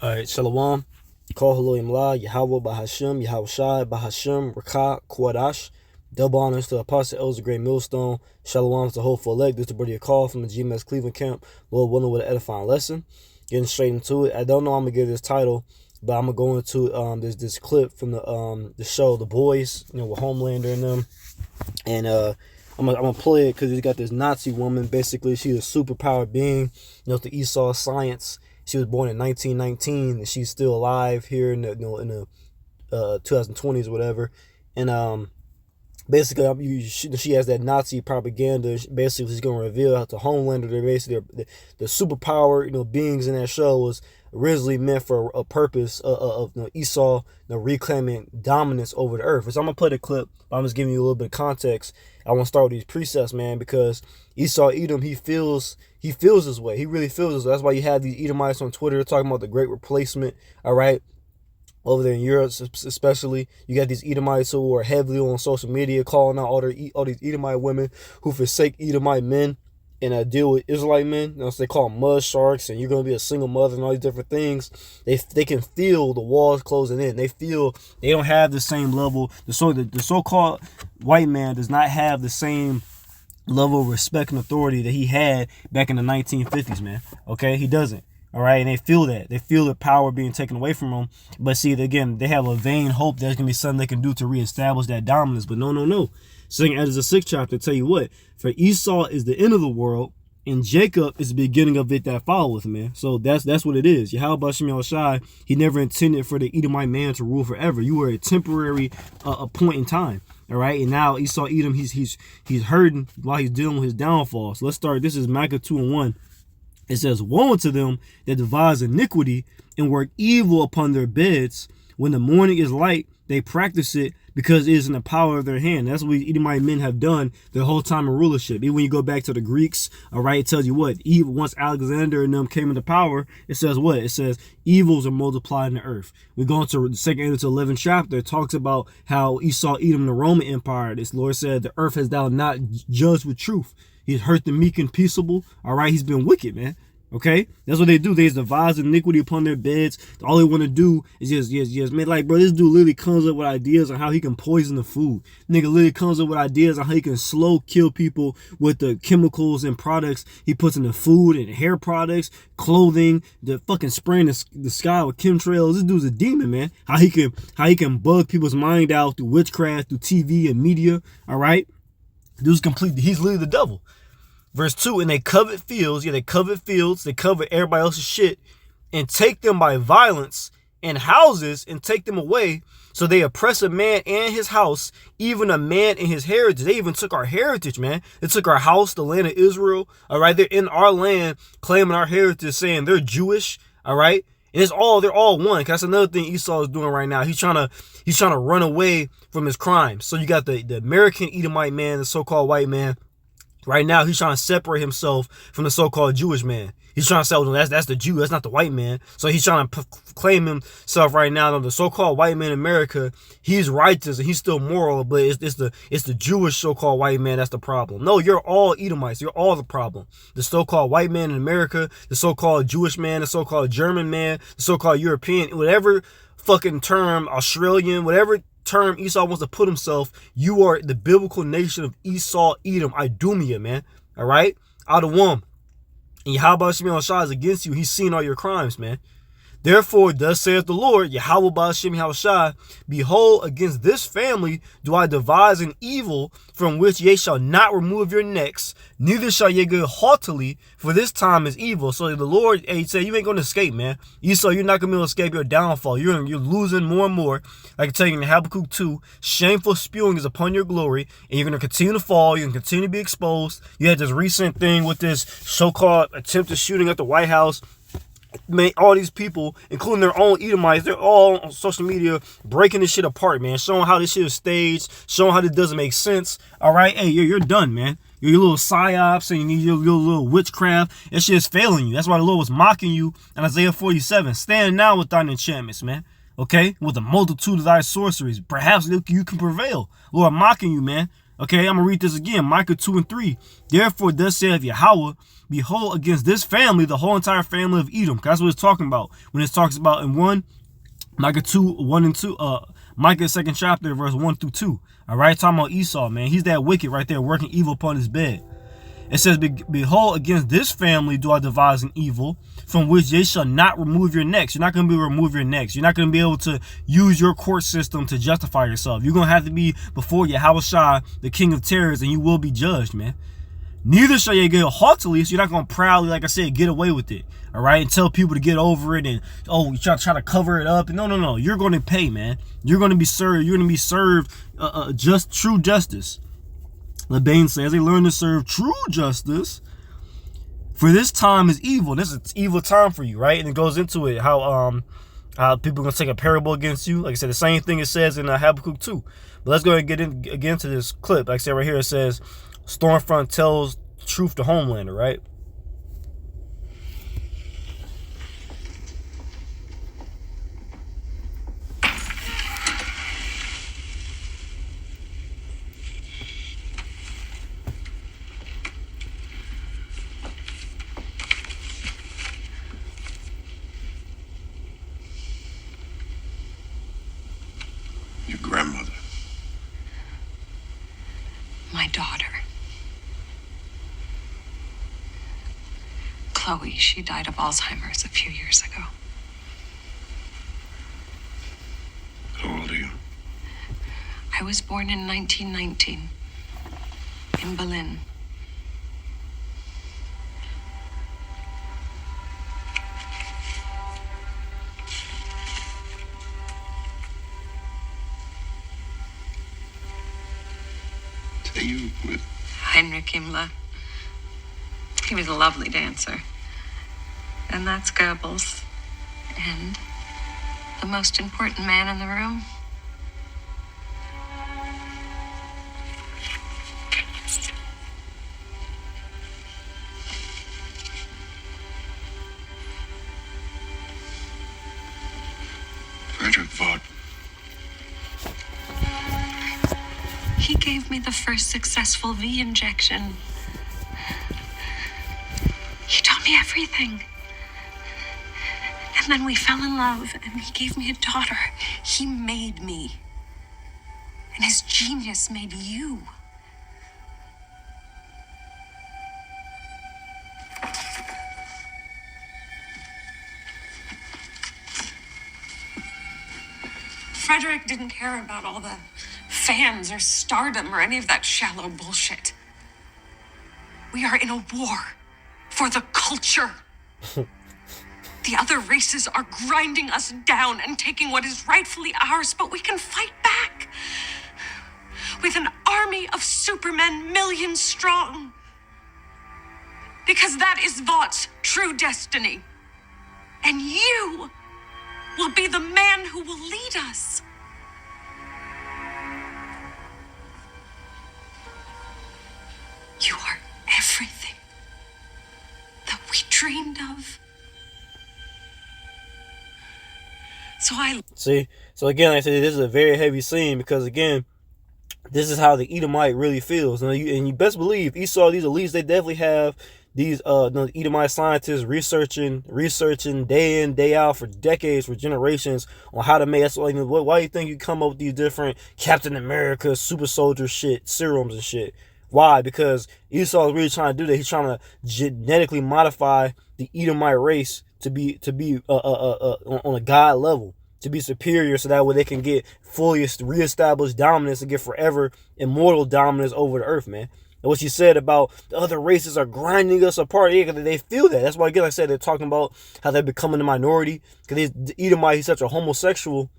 All right, Shalom. Call hello Imla, Yahweh Bahashim, Yahweh Shai, Bahashim, Rakah, Kwadash. Double honors to Apostle Elder Great Millstone. Shalom to the hopeful elect. This is the Brady call from the GMS Cleveland camp. Lord willing with an edifying lesson. Getting straight into it. I don't know how I'm gonna give this title, but I'm gonna go into this clip from the show The Boys, with Homelander and them. And I'm gonna play it because he's got this Nazi woman. Basically, she's a superpowered being. The Esau science. She was born in 1919, and she's still alive here in the 2020s or whatever. And basically, she has that Nazi propaganda. Basically, she's gonna reveal how to Homelander. They're basically the superpower beings in that show was originally meant for a purpose of Esau reclaiming dominance over the earth. So I'm gonna play the clip, but I'm just giving you a little bit of context. I want to start with these precepts, man, because Esau Edom, he feels this way. He really feels this way. That's why you have these Edomites on Twitter talking about the great replacement. All right. Over there in Europe, especially, you got these Edomites who are heavily on social media calling out all these Edomite women who forsake Edomite men and deal with Israelite men. So they call them mud sharks, and you're going to be a single mother and all these different things. They can feel the walls closing in. They feel they don't have the same level. The so-called white man does not have the same level of respect and authority that he had back in the 1950s, man. Okay, he doesn't. All right, and they feel that. They feel the power being taken away from them. But see, again, they have a vain hope there's going to be something they can do to reestablish that dominance. But no. Second Ezra, the 6th chapter, tell you what. For Esau is the end of the world, and Jacob is the beginning of it that followeth, man. So that's what it is. Yahweh Bashem Yahushai, he never intended for the Edomite man to rule forever. You were a temporary a point in time. All right, and now Esau Edom, he's hurting while he's dealing with his downfall. So let's start. This is Micah 2:1. It says, woe unto them that devise iniquity and work evil upon their beds. When the morning is light, they practice it because it is in the power of their hand. That's what Edomite men have done their whole time in rulership. Even when you go back to the Greeks, all right, it tells you what? Evil, once Alexander and them came into power, it says what? It says evils are multiplied in the earth. We go into the 2nd into 11th chapter. It talks about how Esau, Edom, the Roman Empire. This Lord said, the earth has thou not judged with truth. He's hurt the meek and peaceable. All right, he's been wicked, man. Okay, that's what they do. They devise iniquity upon their beds. All they want to do is just man, like, bro, this dude literally comes up with ideas on how he can poison the food. Nigga literally comes up with ideas on how he can slow kill people with the chemicals and products he puts in the food and hair products, clothing, the fucking spraying the sky with chemtrails. This dude's a demon, man. How he can bug people's mind out through witchcraft, through TV and media. All right. Dude's completely, he's literally the devil. Verse 2, and they covet fields, they covet everybody else's shit, and take them by violence, and houses, and take them away. So they oppress a man and his house, even a man and his heritage. They even took our heritage, man. They took our house, the land of Israel. All right, they're in our land, claiming our heritage, saying they're Jewish. All right, and they're all one. That's another thing Esau is doing right now. He's trying to run away from his crimes. So you got the American Edomite man, the so-called white man. Right now, he's trying to separate himself from the so-called Jewish man. He's trying to say, well, that's the Jew, that's not the white man. So he's trying to claim himself right now. The so-called white man in America, he's righteous and he's still moral, but it's the Jewish so-called white man that's the problem. No, you're all Edomites. You're all the problem. The so-called white man in America, the so-called Jewish man, the so-called German man, the so-called European, whatever fucking term, Australian, whatever term Esau wants to put himself, you are the biblical nation of Esau, Edom, Idumea, man. All right? Out of one. And Yahweh Shemi Shah is against you. He's seen all your crimes, man. Therefore, thus saith the Lord, Yahweh Ba'ashem Yahushai, behold, against this family do I devise an evil from which ye shall not remove your necks, neither shall ye go haughtily, for this time is evil. So the Lord, he said, you ain't going to escape, man. Esau, you're not going to be able to escape your downfall. You're losing more and more. I can tell you in Habakkuk 2, shameful spewing is upon your glory, and you're going to continue to fall. You're going to continue to be exposed. You had this recent thing with this so-called attempted shooting at the White House. Man, all these people, including their own Edomites, they're all on social media breaking this shit apart, man. Showing how this shit is staged, showing how this doesn't make sense. All right, hey, you're done, man. Your little psyops and your little witchcraft, that shit is failing you. That's why the Lord was mocking you in Isaiah 47. Stand now with thine enchantments, man. Okay, with a multitude of thy sorceries, perhaps you can prevail. Lord, mocking you, man. Okay, I'm going to read this again. Micah 2 and 3. Therefore, thus saith Yahweh, behold, against this family, the whole entire family of Edom. That's what it's talking about. When it talks about in Micah 2, 1 and 2, Micah 2nd chapter, verse 1 through 2. All right, talking about Esau, man. He's that wicked right there, working evil upon his bed. It says, behold, against this family do I devise an evil, from which they shall not remove your necks. You're not going to be able to remove your necks. You're not going to be able to use your court system to justify yourself. You're going to have to be before Yahweh, the king of terrors, and you will be judged, man. Neither shall you get haughtily, so you're not going to proudly, like I said, get away with it, all right, and tell people to get over it and, oh, you try to cover it up. No. You're going to pay, man. You're going to be served. You're going to be served just true justice. Laban says they learn to serve true justice, for this time is evil. This is an evil time for you, right? And it goes into it how people are going to take a parable against you. Like I said, the same thing it says in Habakkuk 2. But let's go ahead and get into this clip. Like I said right here, it says, Stormfront tells truth to Homelander, right? Your grandmother. My daughter. Chloe, she died of Alzheimer's a few years ago. How old are you? I was born in 1919 in Berlin. Are you with Heinrich Himmler. He was a lovely dancer. And that's Goebbels. And the most important man in the room. Frederick fought? He gave me the first successful V injection. He taught me everything. And then we fell in love, and he gave me a daughter. He made me. And his genius made you. Frederick didn't care about all the fans or stardom or any of that shallow bullshit. We are in a war for the culture. The other races are grinding us down and taking what is rightfully ours, but we can fight back with an army of supermen, millions strong. Because that is Vought's true destiny. And you will be the man who will lead us. You are everything that we dreamed of. So again, like I said, this is a very heavy scene because again, this is how the Edomite really feels. And you best believe Esau, these elites, they definitely have these Edomite scientists researching day in, day out for decades, for generations on how to make. That's why do you think you come up with these different Captain America, super soldier shit, serums and shit? Why? Because Esau is really trying to do that. He's trying to genetically modify the Edomite race to be on a god level, to be superior, so that way they can get fully reestablished dominance and get forever immortal dominance over the earth, man. And what you said about the other races are grinding us apart, yeah, they feel that. That's why, again, like I said, they're talking about how they're becoming a minority because Edomite, he's such a homosexual.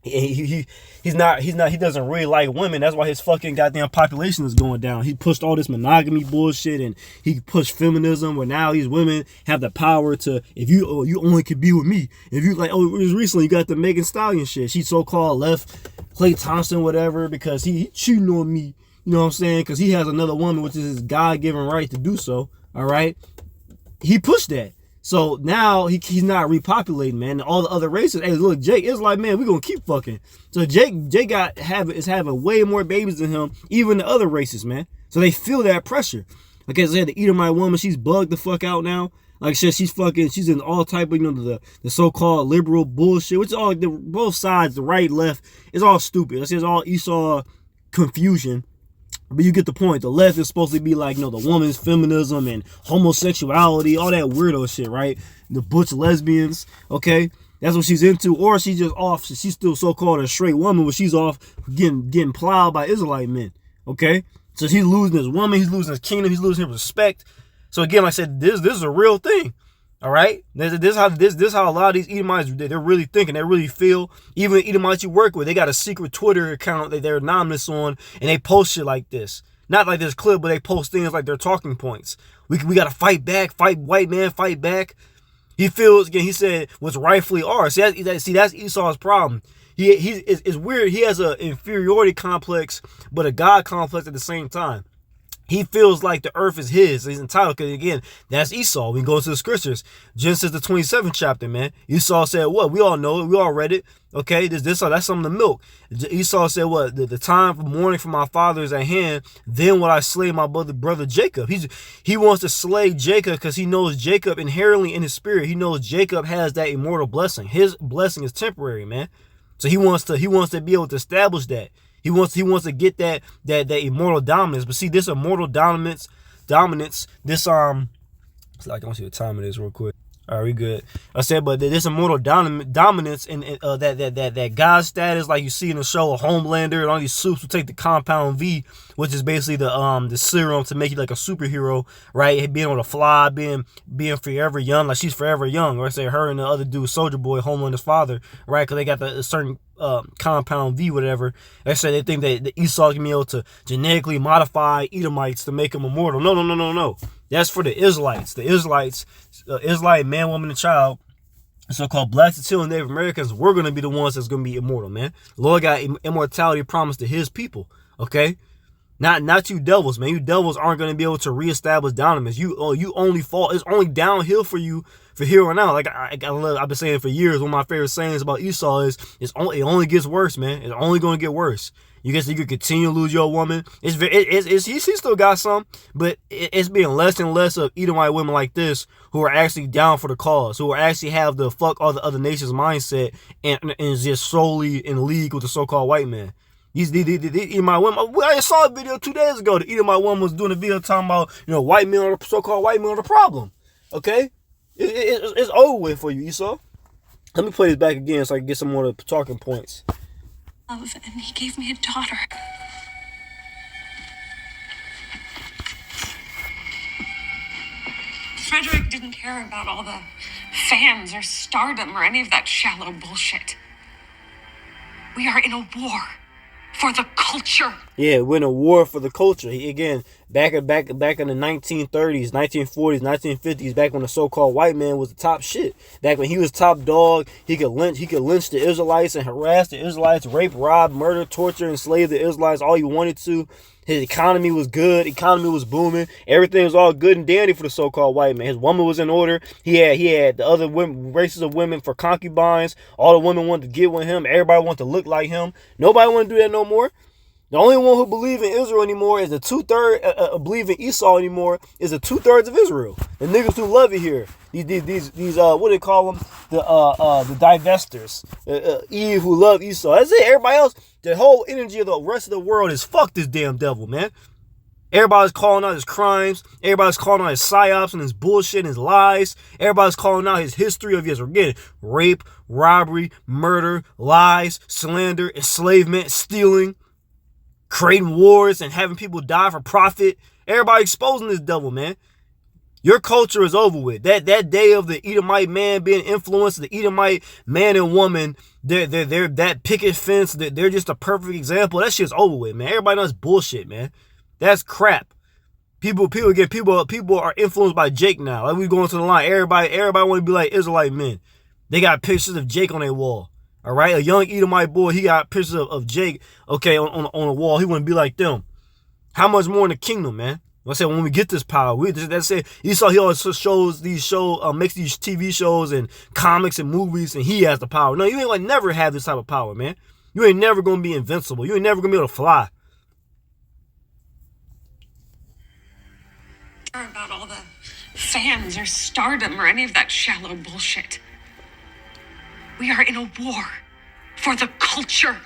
He doesn't really like women. That's why his fucking goddamn population is going down. He pushed all this monogamy bullshit, and he pushed feminism, where now these women have the power to, if you only could be with me. If you like, it was recently you got the Megan Stallion shit. She so-called left Clay Thompson, whatever, because he cheating on me. You know what I'm saying? Because he has another woman, which is his God-given right to do so. All right, he pushed that. So now he's not repopulating, man. All the other races, hey, look, Jake is like, man, we're gonna keep fucking. So Jake is having way more babies than him, even the other races, man. So they feel that pressure. Okay, so they had the Edomite woman, she's bugged the fuck out now. Like I said, she's in all type of, the so-called liberal bullshit, which is all, both sides, the right, left, it's all stupid. It's all Esau confusion. But you get the point. The left is supposed to be like, the woman's feminism and homosexuality, all that weirdo shit, right? The butch lesbians, okay? That's what she's into. Or she's just off. She's still so-called a straight woman, but she's off getting plowed by Israelite men, okay? So he's losing his woman, he's losing his kingdom, he's losing his respect. So again, like I said, this is a real thing. All right, this is how a lot of these Edomites, they're really thinking, they really feel. Even the Edomites you work with, they got a secret Twitter account that they're anonymous on, and they post shit like this. Not like this clip, but they post things like their talking points. We got to fight back, fight white man, fight back. He feels, again, he said, what's rightfully ours. See, that's Esau's problem. It's weird. He has an inferiority complex, but a God complex at the same time. He feels like the earth is his. He's entitled. Because again, that's Esau. We go to the scriptures. Genesis, the 27th chapter, man. Esau said what? We all know it. We all read it. Okay, that's some of the milk. Esau said what? The time for mourning for my father is at hand. Then will I slay my brother Jacob. He wants to slay Jacob because he knows Jacob inherently in his spirit. He knows Jacob has that immortal blessing. His blessing is temporary, man. So he wants to be able to establish that. He wants to get that immortal dominance. But see, this immortal dominance, this so I can see what time it is real quick. All right, we good. I said, but this immortal dominance and that God status, like you see in the show of Homelander, and all these suits who take the compound V, which is basically the serum to make you like a superhero, right? Being able to fly, being forever young, like she's forever young. Or I say her and the other dude, Soldier Boy, Homelander's father, right? Because they got the certain compound V, whatever. They say they think that the Esau can be able to genetically modify Edomites to make them immortal. No. That's for the Israelites. The Israelites, Israelite man, woman, and child, so-called blacks, Latino, and Native Americans, we're going to be the ones that's going to be immortal, man. The Lord got immortality promised to his people, okay? Not you devils, man. You devils aren't going to be able to reestablish dominance. You only fall. It's only downhill for you for here on out. Like I've been saying for years, one of my favorite sayings about Esau is it only gets worse, man. It's only going to get worse. You could continue to lose your woman. He still got some, but it's being less and less of Edomite women like this who are actually down for the cause, who are actually have the fuck all the other nations mindset and is just solely in league with the so-called white man. These Edomite women. I saw a video 2 days ago. The Edomite woman was doing a video talking about white men, so-called white men are the problem. Okay, it's over with for you, Esau. Let me play this back again so I can get some more of the talking points. And he gave me a daughter. Frederick didn't care about all the fans or stardom or any of that shallow bullshit. We are in a war for the culture. Yeah, we're in a war for the culture. Again, back in the 1930s, 1940s, 1950s, back when the so-called white man was the top shit. Back when he was top dog, he could lynch the Israelites and harass the Israelites, rape, rob, murder, torture, enslave the Israelites all he wanted to. His economy was good. Economy was booming. Everything was all good and dandy for the so-called white man. His woman was in order. He had the other races of women for concubines. All the women wanted to get with him. Everybody wanted to look like him. Nobody want to do that no more. The only one who believe in Israel anymore is the 2/3 believe in Esau anymore is the 2/3 of Israel. The niggas who love it here. These what do they call them? The divestors. Eve who love Esau. That's it. Everybody else, the whole energy of the rest of the world is fuck this damn devil, man. Everybody's calling out his crimes. Everybody's calling out his psyops and his bullshit and his lies. Everybody's calling out his history of his rape, robbery, murder, lies, slander, enslavement, stealing, creating wars and having people die for profit. Everybody exposing this devil, man. Your culture is over with. That day of the Edomite man being influenced, the Edomite man and woman, they're that picket fence, they're just a perfect example. That shit's over with, man. Everybody knows bullshit, man. That's crap. People are influenced by Jake now. Like we going to the line. Everybody want to be like Israelite men. They got pictures of Jake on their wall. All right, a young Edomite boy, he got pictures of Jake, okay, on a wall. He wouldn't be like them. How much more in the kingdom, man? I said when we get this power, that's it. Esau, he always shows these makes these TV shows and comics and movies, and he has the power. No, you ain't like never have this type of power, man. You ain't never gonna be invincible. You ain't never gonna be able to fly. About all the fans or stardom or any of that shallow bullshit. We are in a war for the culture.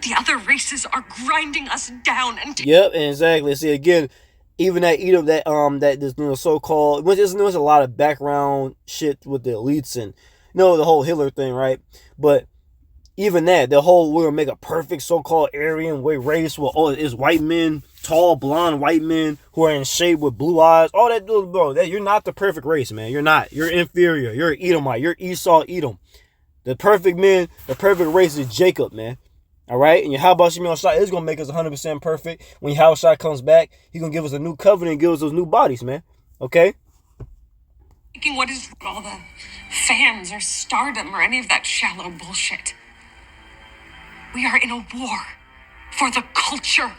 The other races are grinding us down and yep, exactly. See again, even that Edom, that this so-called, there's a lot of background shit with the elites and the whole Hitler thing, right? But even that, the whole we're gonna make a perfect so-called Aryan way race where it's white men, tall blonde white men who are in shape with blue eyes, all that, bro. That you're not the perfect race, man. You're not. You're inferior. You're Edomite. You're Esau, Edom. The perfect men, the perfect race is Jacob, man. All right, and Yahweh Shemel Shai is gonna make us 100% perfect. When Yahweh Shai comes back, he's gonna give us a new covenant, and give us those new bodies, man. Okay. Thinking what is all the fans or stardom or any of that shallow bullshit. We are in a war for the culture.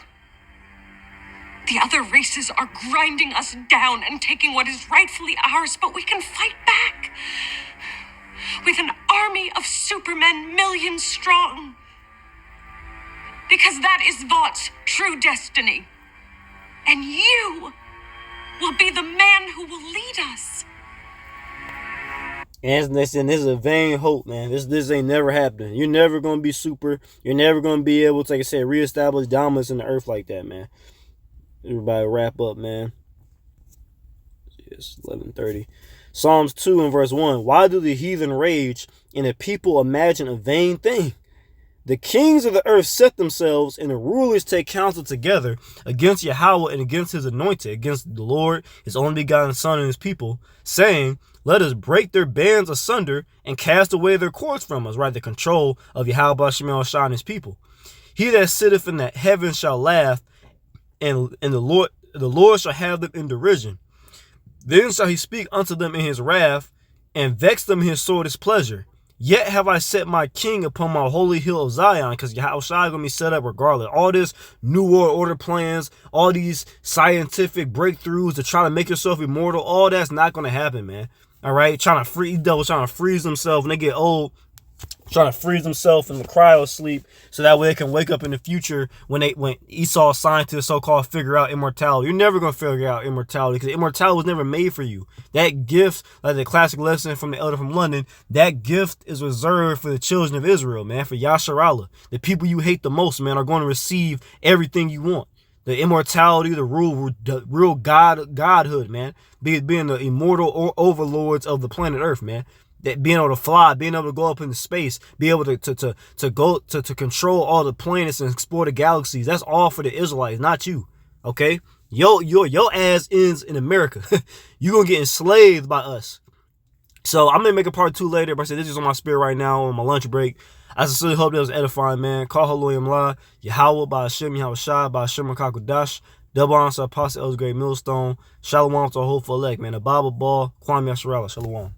The other races are grinding us down and taking what is rightfully ours, but we can fight back with an army of supermen, millions strong. Because that is Vaught's true destiny. And you will be the man who will lead us. And this is a vain hope, man. This ain't never happening. You're never gonna be super. You're never gonna be able to, like I said, reestablish dominance in the earth like that, man. Everybody wrap up, man. It's 11:30. Psalms 2 and verse 1. Why do the heathen rage and the people imagine a vain thing? The kings of the earth set themselves, and the rulers take counsel together against Yahweh and against his anointed, against the Lord, his only begotten Son, and his people, saying, let us break their bands asunder and cast away their cords from us, right? The control of Yahweh Shemel Shai and his people. He that sitteth in the heavens shall laugh, and the Lord shall have them in derision. Then shall he speak unto them in his wrath, and vex them in his sore displeasure. Yet have I set my king upon my holy hill of Zion, because Yahweh Shai is going to be set up regardless. All this new world order plans, all these scientific breakthroughs to try to make yourself immortal, all that's not going to happen, man. All right? Trying to freeze themselves when they get old, trying to freeze themselves in the cryo sleep so that way they can wake up in the future when Esau scientists so-called figure out immortality. You're never going to figure out immortality because immortality was never made for you. That gift, like the classic lesson from the elder from London, that gift is reserved for the children of Israel, man, for Yasharallah. The people you hate the most, man, are going to receive everything you want. The immortality, the real godhood, man, being the immortal overlords of the planet Earth, man. That being able to fly, being able to go up into space, be able to control all the planets and explore the galaxies. That's all for the Israelites, not you. Okay? Your ass ends in America. You're gonna get enslaved by us. So I'm gonna make a part 2 later, but I said this is on my spirit right now on my lunch break. I sincerely hope that was edifying, man. Call Haloyim La, Yahweh by Hashem, Yahweh Shai, by Hashem Kakudash. Double honor to Apostle Elder Great Millstone. Shalom to a hopeful elect, man. A Bible ball, Kwame Yasharallah. Shalom.